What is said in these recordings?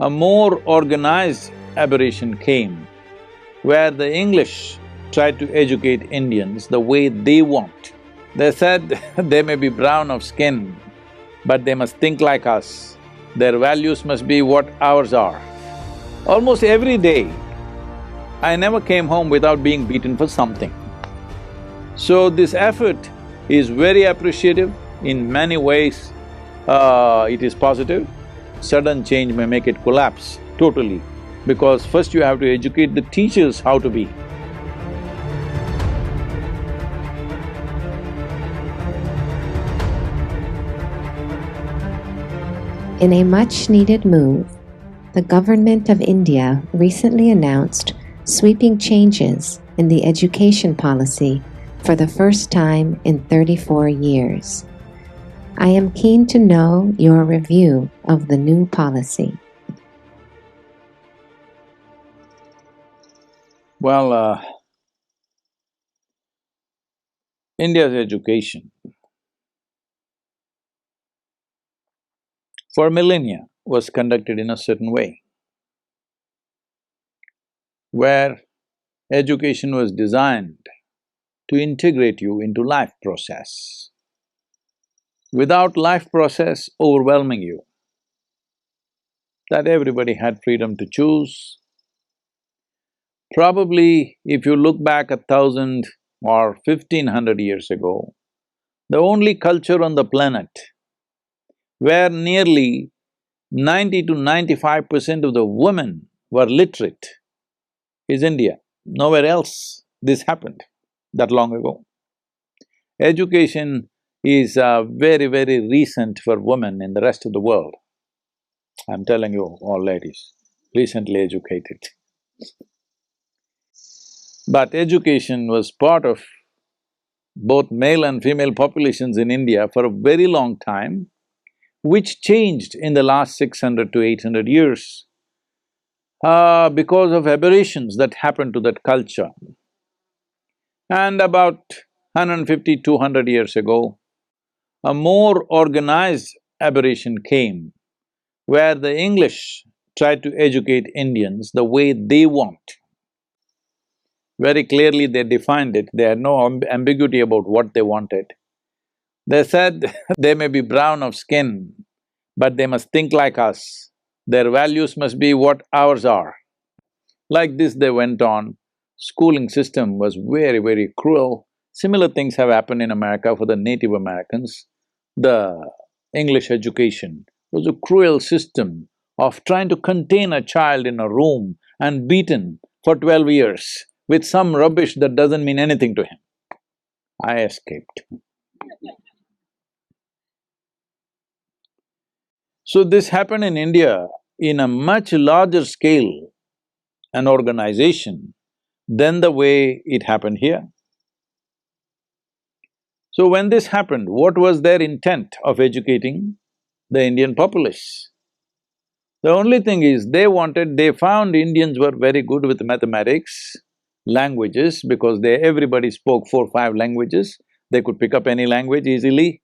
a more organized aberration came where the English tried to educate Indians the way they want. They said they may be brown of skin, but they must think like us. Their values must be what ours are. Almost every day, I never came home without being beaten for something. So this effort is very appreciative. In many ways, it is positive. Sudden change may make it collapse totally, because first you have to educate the teachers how to be. In a much-needed move, the government of India recently announced sweeping changes in the education policy for the first time in 34 years. I am keen to know your review of the new policy. Well, India's education for millennia was conducted in a certain way, where education was designed to integrate you into life process, without life process overwhelming you, that everybody had freedom to choose. Probably if you look back 1,000 or 1,500 years ago, the only culture on the planet where nearly 90 to 95% of the women were literate is India. Nowhere else this happened that long ago. Education is very, very recent for women in the rest of the world. I'm telling you, all ladies, recently educated. But education was part of both male and female populations in India for a very long time, which changed in the last 600 to 800 years because of aberrations that happened to that culture. And about 150, 200 years ago, a more organized aberration came where the English tried to educate Indians the way they want. Very clearly they defined it, they had no ambiguity about what they wanted. They said they may be brown of skin, but they must think like us. Their values must be what ours are. Like this they went on. Schooling system was very, very cruel. Similar things have happened in America for the Native Americans. The English education was a cruel system of trying to contain a child in a room and beaten for 12 years with some rubbish that doesn't mean anything to him. I escaped. So this happened in India in a much larger scale and organization than the way it happened here. So when this happened, what was their intent of educating the Indian populace? The only thing is, they found Indians were very good with mathematics, languages, because everybody spoke 4, 5 languages, they could pick up any language easily,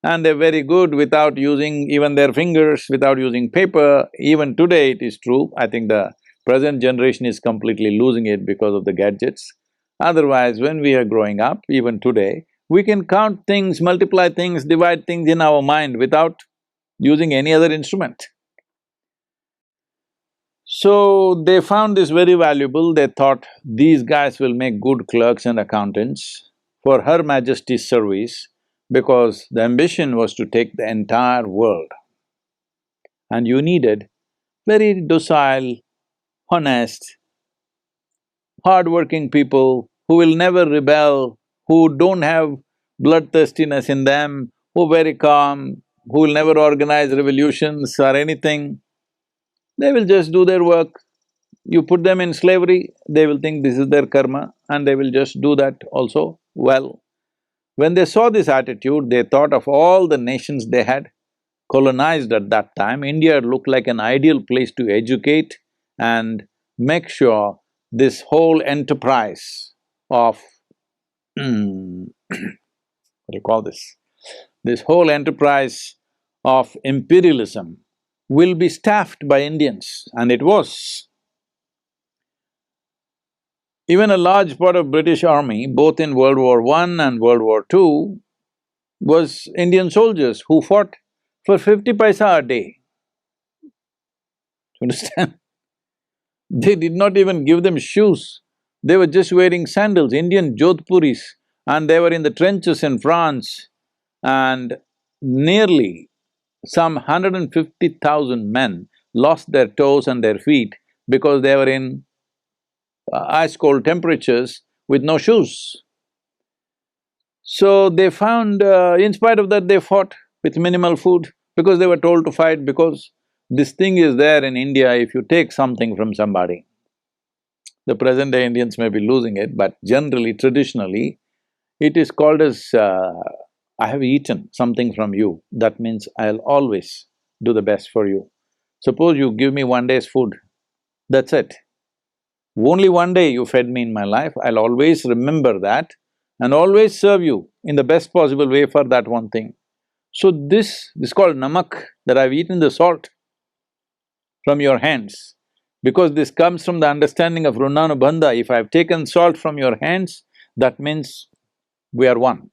and they're very good without using even their fingers, without using paper. Even today it is true, I think the present generation is completely losing it because of the gadgets. Otherwise, when we are growing up, even today, we can count things, multiply things, divide things in our mind without using any other instrument. So they found this very valuable, they thought these guys will make good clerks and accountants for Her Majesty's service, because the ambition was to take the entire world. And you needed very docile, honest, hard-working people who will never rebel, who don't have bloodthirstiness in them, who are very calm, who will never organize revolutions or anything. They will just do their work. You put them in slavery, they will think this is their karma and they will just do that also well. When they saw this attitude, they thought of all the nations they had colonized at that time, India looked like an ideal place to educate and make sure this whole enterprise of what do you call this? This whole enterprise of imperialism will be staffed by Indians, and it was. Even a large part of British army, both in World War I and World War II, was Indian soldiers who fought for 50 paisa a day. Understand? They did not even give them shoes. They were just wearing sandals, Indian Jodhpuris, and they were in the trenches in France, and nearly some 150,000 men lost their toes and their feet because they were in ice-cold temperatures with no shoes. So they found, in spite of that, they fought with minimal food because they were told to fight, because this thing is there in India. If you take something from somebody, the present-day Indians may be losing it, but generally, traditionally, it is called as, I have eaten something from you, that means I'll always do the best for you. Suppose you give me one day's food, that's it. Only one day you fed me in my life, I'll always remember that and always serve you in the best possible way for that one thing. So this is called namak, that I've eaten the salt from your hands. Because this comes from the understanding of Runanubandha, if I've taken salt from your hands, that means we are one.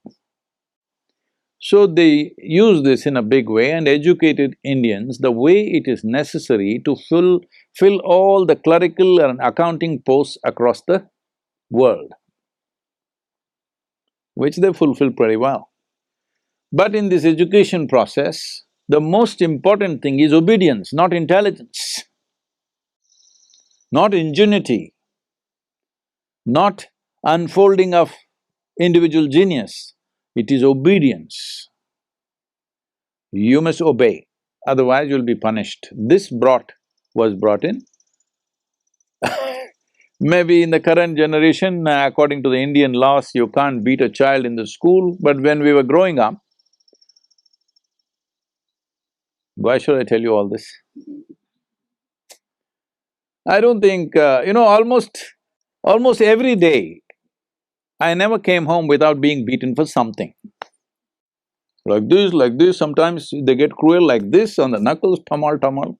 So they use this in a big way and educated Indians the way it is necessary to fill all the clerical and accounting posts across the world, which they fulfill pretty well. But in this education process, the most important thing is obedience, not intelligence, not ingenuity, not unfolding of individual genius. It is obedience. You must obey, otherwise you'll be punished. This was brought in. Maybe in the current generation, according to the Indian laws, you can't beat a child in the school, but when we were growing up, why should I tell you all this? I don't think… almost every day, I never came home without being beaten for something. Like this, sometimes they get cruel like this on the knuckles, tamal, tamal.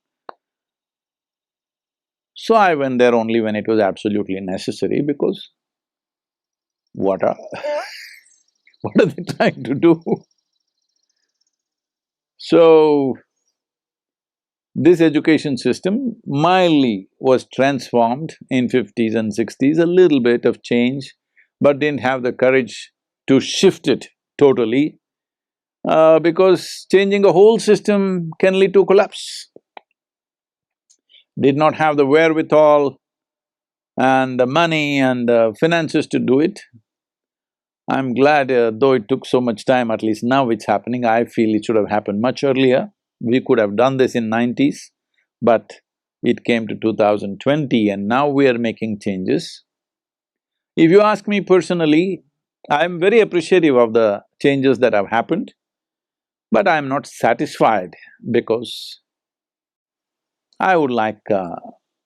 So I went there only when it was absolutely necessary, because what are… what are they trying to do? So, this education system mildly was transformed in 50s and 60s, a little bit of change, but didn't have the courage to shift it totally, because changing a whole system can lead to collapse. Did not have the wherewithal and the money and the finances to do it. I'm glad, though it took so much time, at least now it's happening. I feel it should have happened much earlier. We could have done this in 90s, but it came to 2020 and now we are making changes. If you ask me personally, I'm very appreciative of the changes that have happened, but I'm not satisfied because I would like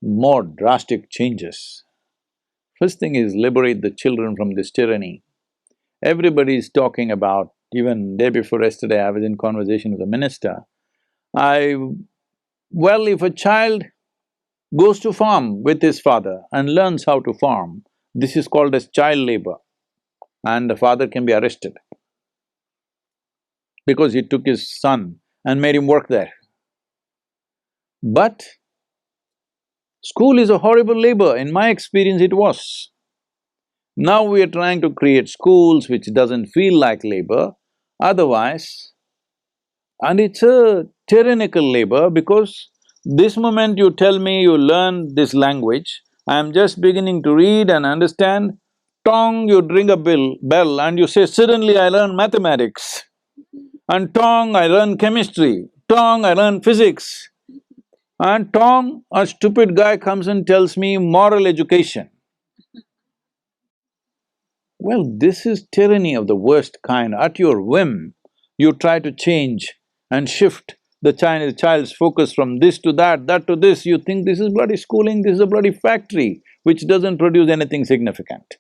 more drastic changes. First thing is liberate the children from this tyranny. Everybody is talking about… even day before yesterday, I was in conversation with a minister. Well, if a child goes to farm with his father and learns how to farm, this is called as child labor, and the father can be arrested because he took his son and made him work there. But school is a horrible labor, in my experience it was. Now we are trying to create schools which doesn't feel like labor, otherwise… and it's a tyrannical labor, because this moment you tell me you learn this language, I'm just beginning to read and understand, tong, you ring a bell and you say, suddenly I learn mathematics, and tong, I learn chemistry, tong, I learn physics, and tong, a stupid guy comes and tells me moral education. Well, this is tyranny of the worst kind. At your whim, you try to change and shift the child's focus from this to that to this. You think this is bloody schooling, this is a bloody factory which doesn't produce anything significant.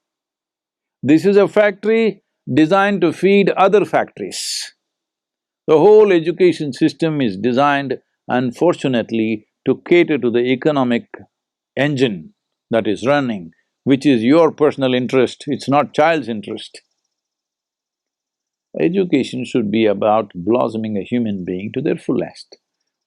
This is a factory designed to feed other factories. The whole education system is designed Unfortunately, to cater to the economic engine that is running, which is your personal interest, it's not child's interest. Education should be about blossoming a human being to their fullest.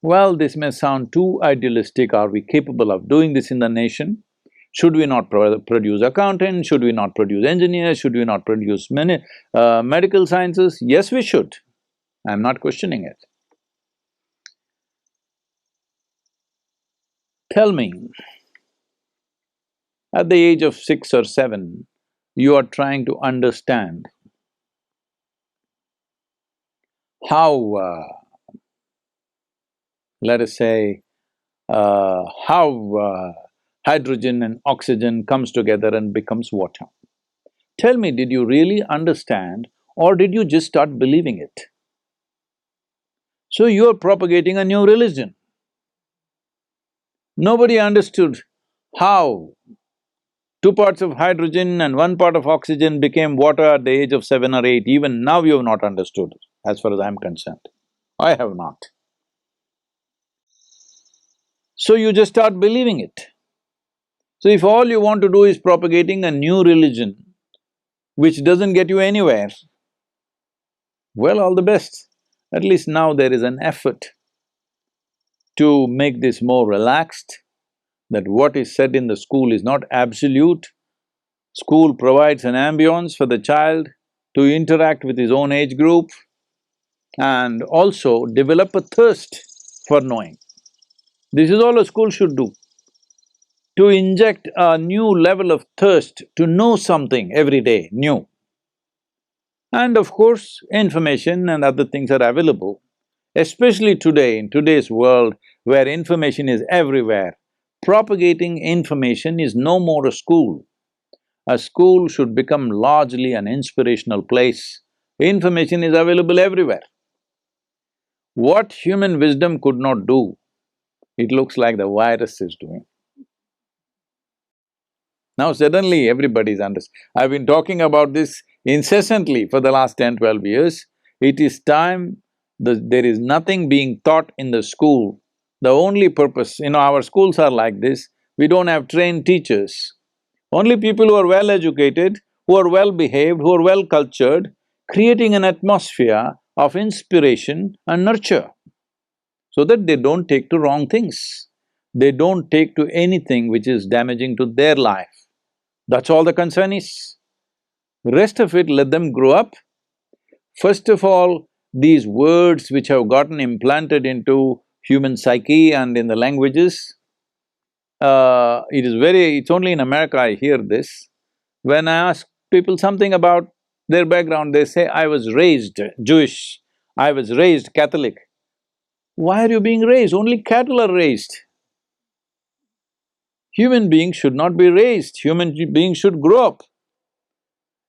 Well, this may sound too idealistic. Are we capable of doing this in the nation? Should we not produce accountants? Should we not produce engineers? Should we not produce medical sciences? Yes, we should. I'm not questioning it. Tell me, at the age of 6 or 7, you are trying to understand how, let us say, how hydrogen and oxygen comes together and becomes water. Tell me, did you really understand or did you just start believing it? So you're propagating a new religion. Nobody understood how 2 parts of hydrogen and 1 part of oxygen became water at the age of 7 or 8. Even now you have not understood, as far as I'm concerned. I have not. So you just start believing it. So if all you want to do is propagating a new religion, which doesn't get you anywhere, well, all the best. At least now there is an effort to make this more relaxed, that what is said in the school is not absolute. School provides an ambience for the child to interact with his own age group and also develop a thirst for knowing. This is all a school should do, to inject a new level of thirst to know something every day, new. And of course, information and other things are available, especially today, in today's world where information is everywhere. Propagating information is no more a school. A school should become largely an inspirational place. Information is available everywhere. What human wisdom could not do, it looks like the virus is doing. Now suddenly everybody's I've been talking about this incessantly for the last 10, 12 years. It is time, there is nothing being taught in the school. The only purpose, our schools are like this, we don't have trained teachers. Only people who are well educated, who are well behaved, who are well cultured, creating an atmosphere of inspiration and nurture, so that they don't take to wrong things. They don't take to anything which is damaging to their life. That's all the concern is. Rest of it, let them grow up. First of all, these words which have gotten implanted into human psyche and in the languages, it's only in America I hear this. When I ask people something about their background, they say, I was raised Jewish, I was raised Catholic. Why are you being raised? Only cattle are raised. Human beings should not be raised, human beings should grow up.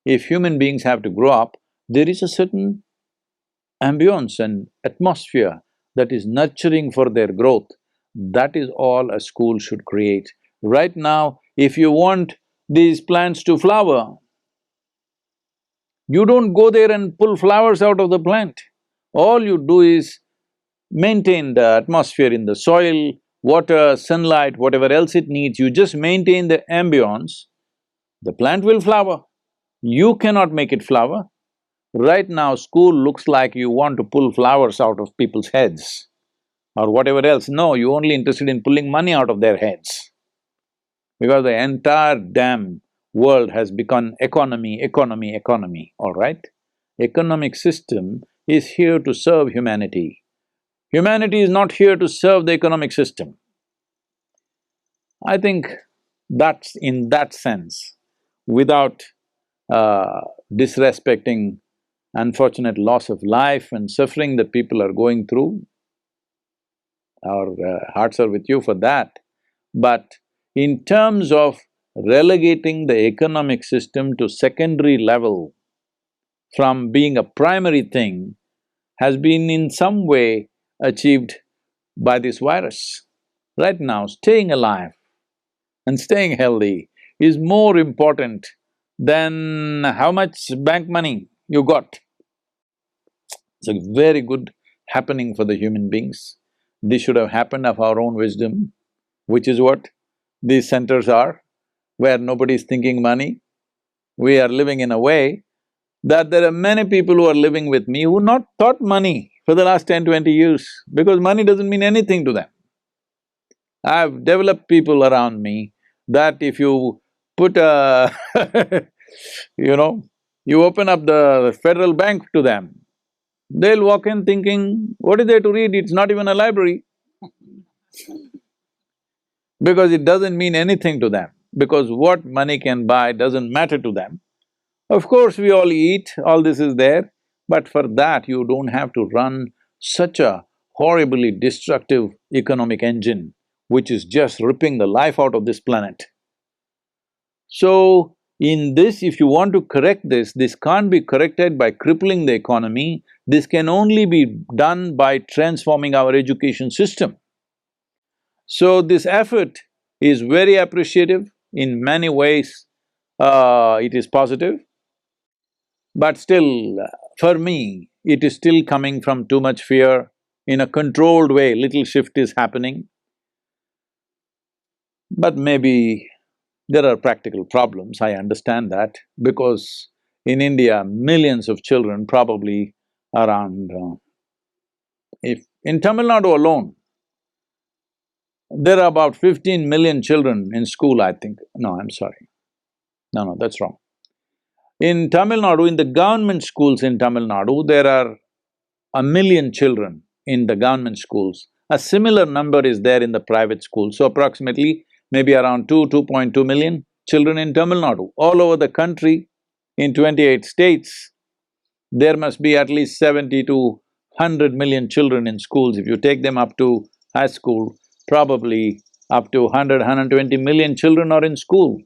If human beings have to grow up, there is a certain ambience and atmosphere that is nurturing for their growth. That is all a school should create. Right now, if you want these plants to flower, you don't go there and pull flowers out of the plant. All you do is maintain the atmosphere in the soil, water, sunlight, whatever else it needs, you just maintain the ambience, the plant will flower. You cannot make it flower. Right now, school looks like you want to pull flowers out of people's heads or whatever else. No, you're only interested in pulling money out of their heads. Because the entire damn world has become economy, economy, economy, all right? Economic system is here to serve humanity. Humanity is not here to serve the economic system. I think that's in that sense, without disrespecting unfortunate loss of life and suffering that people are going through, our hearts are with you for that. But in terms of relegating the economic system to secondary level from being a primary thing has been in some way achieved by this virus. Right now, staying alive and staying healthy is more important than how much bank money you got. It's a very good happening for the human beings. This should have happened of our own wisdom, which is what these centers are, where nobody is thinking money. We are living in a way that there are many people who are living with me who not thought money for the last 10, 20 years, because money doesn't mean anything to them. I've developed people around me that if you put a you know, you open up the Federal Bank to them, they'll walk in thinking, what is there to read? It's not even a library. Because it doesn't mean anything to them, because what money can buy doesn't matter to them. Of course, we all eat, all this is there, but for that you don't have to run such a horribly destructive economic engine which is just ripping the life out of this planet. So, in this, if you want to correct this can't be corrected by crippling the economy, this can only be done by transforming our education system. So, this effort is very appreciative, in many ways it is positive, but still, for me, it is still coming from too much fear. In a controlled way, little shift is happening. But maybe there are practical problems, I understand that, because in India, millions of children, probably around… if… in Tamil Nadu alone, there are about 15 million children in school, I think. No, I'm sorry. No, that's wrong. In Tamil Nadu, in the government schools in Tamil Nadu, there are 1 million children in the government schools. A similar number is there in the private schools, so approximately maybe around 2.2 million children in Tamil Nadu. All over the country, in 28 states, there must be at least 70 to 100 million children in schools. If you take them up to high school, probably up to 120 million children are in school.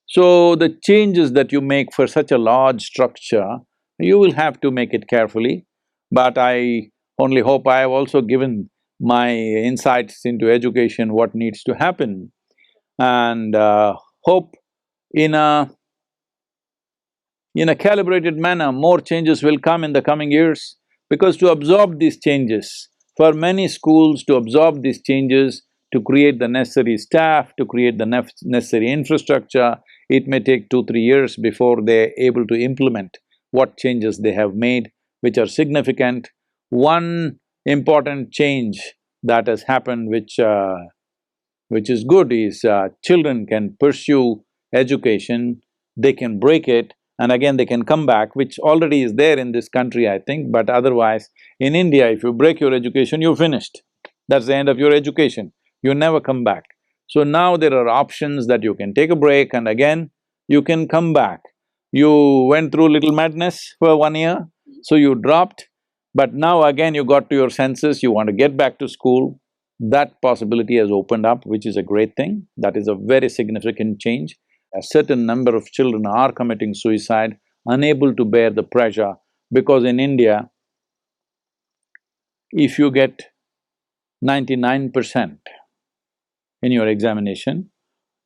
So, the changes that you make for such a large structure, you will have to make it carefully. But I only hope I have also given my insights into education, what needs to happen, and hope in a… in a calibrated manner, more changes will come in the coming years, because to absorb these changes, for many schools to absorb these changes, to create the necessary staff, to create the necessary infrastructure, it may take 2, 3 years before they're able to implement what changes they have made, which are significant. One important change that has happened which is good is children can pursue education, they can break it, and again they can come back, which already is there in this country, I think, but otherwise, in India, if you break your education, you're finished. That's the end of your education, you never come back. So now there are options that you can take a break and again you can come back. You went through little madness for 1 year, so you dropped, but now again you got to your senses, you want to get back to school. That possibility has opened up, which is a great thing. That is a very significant change. A certain number of children are committing suicide, unable to bear the pressure, because in India, if you get 99% in your examination,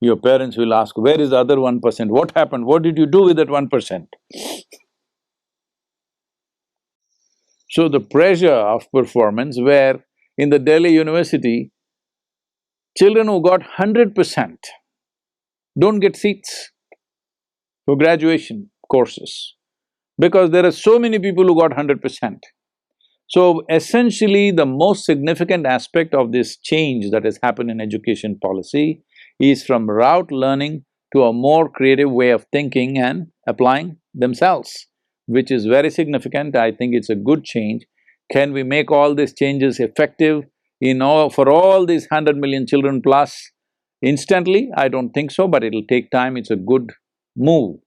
your parents will ask, where is the other 1%? What happened? What did you do with that 1%? So the pressure of performance, where in the Delhi University, children who got 100% don't get seats for graduation courses, because there are so many people who got 100%. So essentially, the most significant aspect of this change that has happened in education policy is from rote learning to a more creative way of thinking and applying themselves, which is very significant. I think it's a good change. Can we make all these changes effective for all these 100 million children plus instantly? I don't think so, but it'll take time, it's a good move.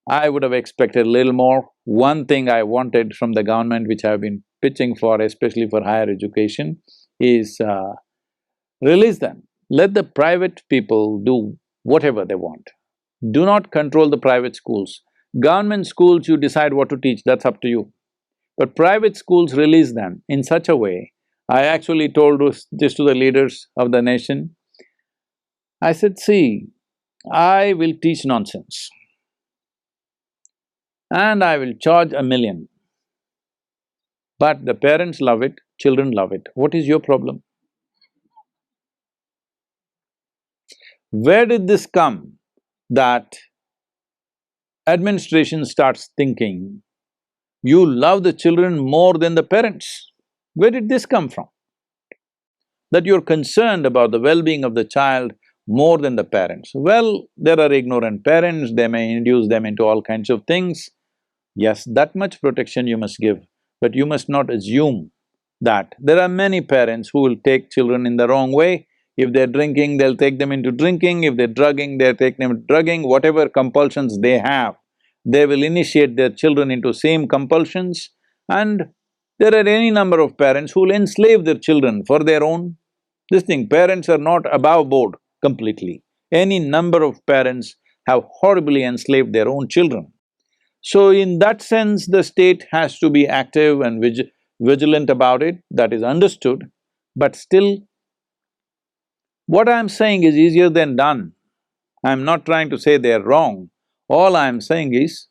I would have expected a little more. One thing I wanted from the government, which I've been pitching for, especially for higher education, is release them. Let the private people do whatever they want. Do not control the private schools. Government schools, you decide what to teach, that's up to you. But private schools, release them in such a way. I actually told this to the leaders of the nation. I said, see, I will teach nonsense and I will charge 1 million. But the parents love it, children love it. What is your problem? Where did this come that administration starts thinking you love the children more than the parents? Where did this come from? That you're concerned about the well-being of the child more than the parents. Well, there are ignorant parents, they may induce them into all kinds of things. Yes, that much protection you must give, but you must not assume that there are many parents who will take children in the wrong way. If they're drinking, they'll take them into drinking, if they're drugging, they'll take them into drugging, whatever compulsions they have, they will initiate their children into same compulsions, and there are any number of parents who will enslave their children for their own… This thing, parents are not above board completely. Any number of parents have horribly enslaved their own children. So in that sense, the state has to be active and vigilant about it, that is understood, but still, what I'm saying is easier than done. I'm not trying to say they're wrong. All I'm saying is,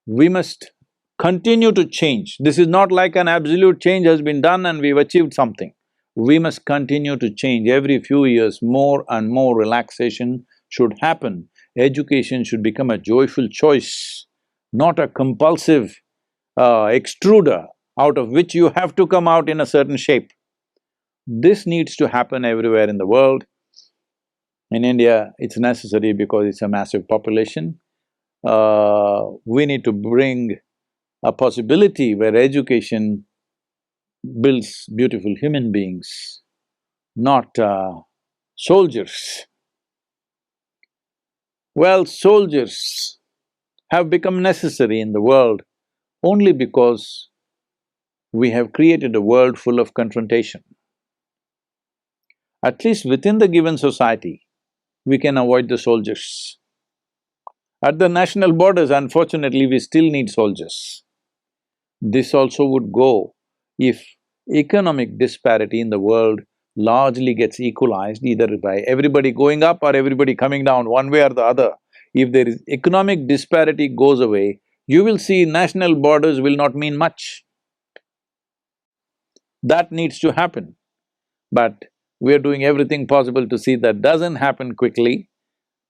we must continue to change. This is not like an absolute change has been done and we've achieved something. We must continue to change. Every few years, more and more relaxation should happen. Education should become a joyful choice, not a compulsive extruder out of which you have to come out in a certain shape. This needs to happen everywhere in the world. In India, it's necessary because it's a massive population. We need to bring a possibility where education builds beautiful human beings, not soldiers. Well, soldiers have become necessary in the world only because we have created a world full of confrontation. At least within the given society, we can avoid the soldiers. At the national borders, unfortunately, we still need soldiers. This also would go if economic disparity in the world largely gets equalized either by everybody going up or everybody coming down, one way or the other. If there is economic disparity goes away, you will see national borders will not mean much. That needs to happen. But we are doing everything possible to see that doesn't happen quickly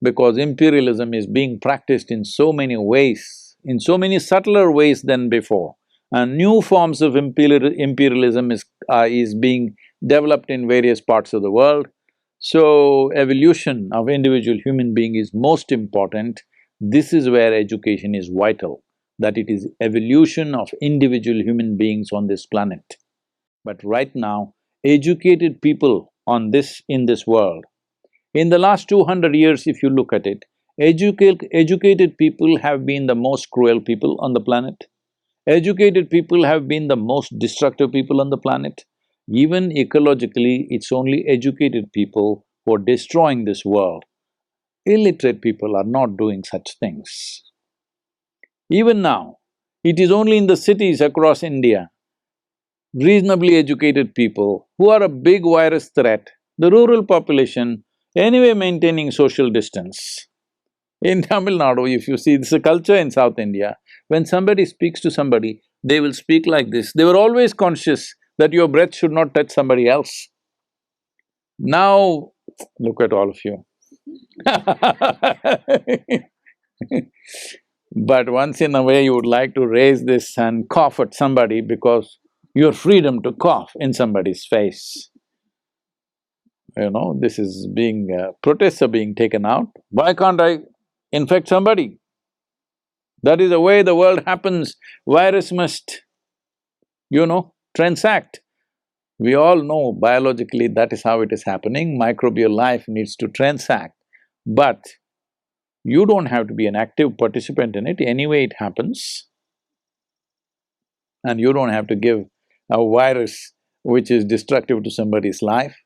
because imperialism is being practiced in so many ways, in so many subtler ways than before. And new forms of imperialism is being developed in various parts of the world. So, evolution of individual human being is most important. This is where education is vital, that it is evolution of individual human beings on this planet. But right now, educated people in this world, in the last 200 years if you look at it, educated people have been the most cruel people on the planet. Educated people have been the most destructive people on the planet. Even ecologically, it's only educated people who are destroying this world. Illiterate people are not doing such things. Even now, it is only in the cities across India, reasonably educated people who are a big virus threat, the rural population anyway maintaining social distance. In Tamil Nadu, if you see, this is a culture in South India, when somebody speaks to somebody, they will speak like this. They were always conscious that your breath should not touch somebody else. Now, look at all of you. But once in a way you would like to raise this and cough at somebody because your freedom to cough in somebody's face. You know, this is being… protests are being taken out. Why can't I infect somebody? That is the way the world happens. Virus must, transact. We all know biologically that is how it is happening, microbial life needs to transact. But you don't have to be an active participant in it, anyway it happens. And you don't have to give a virus which is destructive to somebody's life.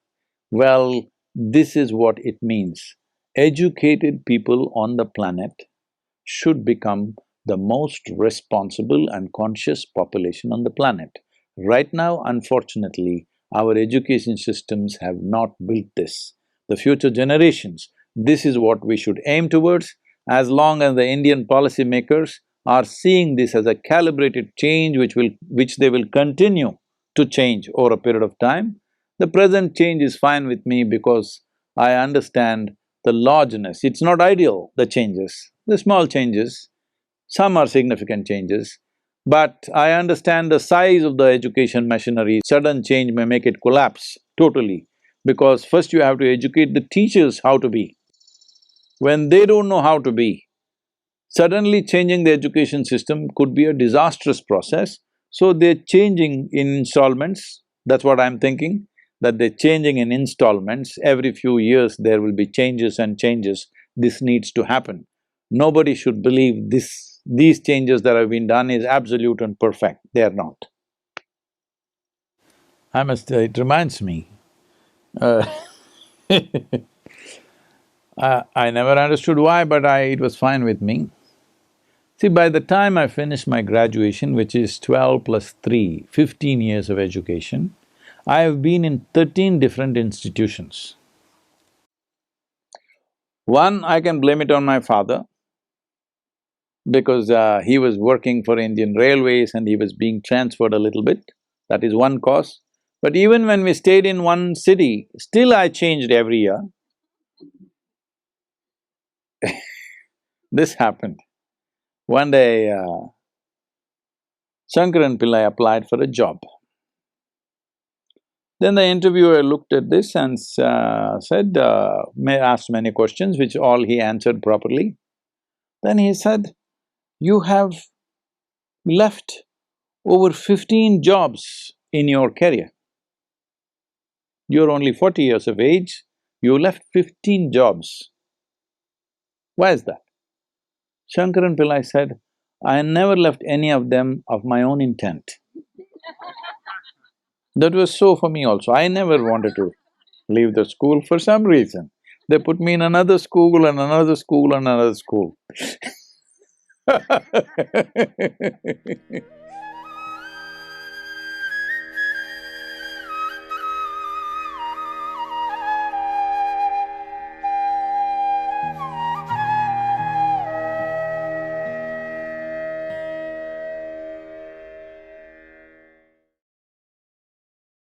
Well, this is what it means. Educated people on the planet should become the most responsible and conscious population on the planet. Right now, unfortunately, our education systems have not built this. The future generations, this is what we should aim towards. As long as the Indian policymakers are seeing this as a calibrated change which they will continue to change over a period of time. The present change is fine with me because I understand the largeness. It's not ideal, the changes, the small changes, some are significant changes, but I understand the size of the education machinery. Sudden change may make it collapse totally, because first you have to educate the teachers how to be. When they don't know how to be, suddenly changing the education system could be a disastrous process, so they're changing in installments. That's what I'm thinking, that they're changing in installments. Every few years there will be changes and changes. This needs to happen. Nobody should believe these changes that have been done is absolute and perfect. They are not. It reminds me, uh, I never understood why, but it was fine with me. See, by the time I finished my graduation, which is 12 plus 3, 15 years of education, I have been in 13 different institutions. One, I can blame it on my father, because he was working for Indian Railways and he was being transferred a little bit. That is one cause. But even when we stayed in one city, still I changed every year. This happened. One day, Shankaran Pillai applied for a job. Then the interviewer looked at this and said, asked many questions, which all he answered properly. Then he said, "You have left over 15 jobs in your career. You're only 40 years of age, you left 15 jobs. Why is that?" Shankaran Pillai said, "I never left any of them of my own intent." That was so for me also. I never wanted to leave the school for some reason. They put me in another school and another school and another school.